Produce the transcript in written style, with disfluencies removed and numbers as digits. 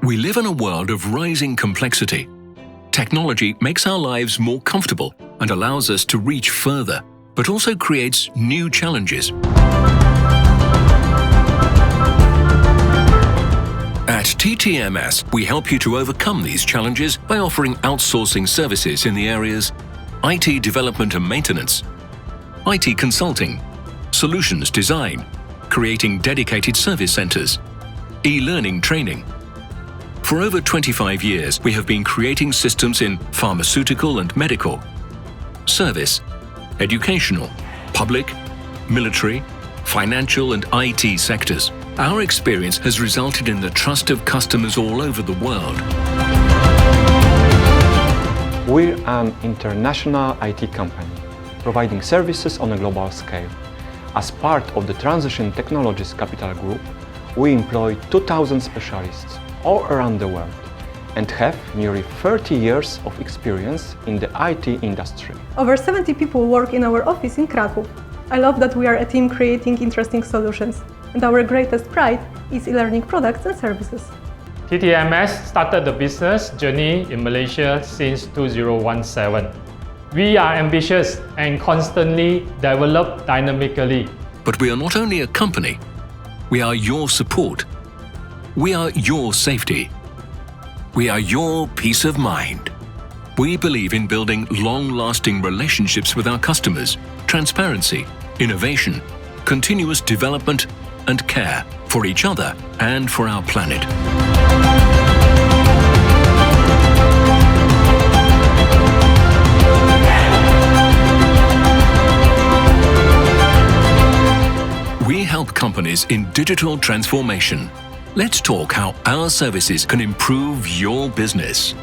We live in a world of rising complexity. Technology makes our lives more comfortable and allows us to reach further, but also creates new challenges. At TTMS, we help you to overcome these challenges by offering outsourcing services in the areas IT development and maintenance, IT consulting, solutions design, creating dedicated service centers, e-learning training. For over 25 years, we have been creating systems in pharmaceutical and medical, service, educational, public, military, financial and IT sectors. Our experience has resulted in the trust of customers all over the world. We're an international IT company, providing services on a global scale. As part of the Transition Technologies Capital Group, we employ 2,000 specialists all around the world and have nearly 30 years of experience in the IT industry. Over 70 people work in our office in Kraków. I love that we are a team creating interesting solutions, and our greatest pride is e-learning products and services. TTMS started the business journey in Malaysia since 2017. We are ambitious and constantly develop dynamically. But we are not only a company, we are your support. We are your safety. We are your peace of mind. We believe in building long-lasting relationships with our customers, transparency, innovation, continuous development and care for each other and for our planet. We help companies in digital transformation. Let's talk how our services can improve your business.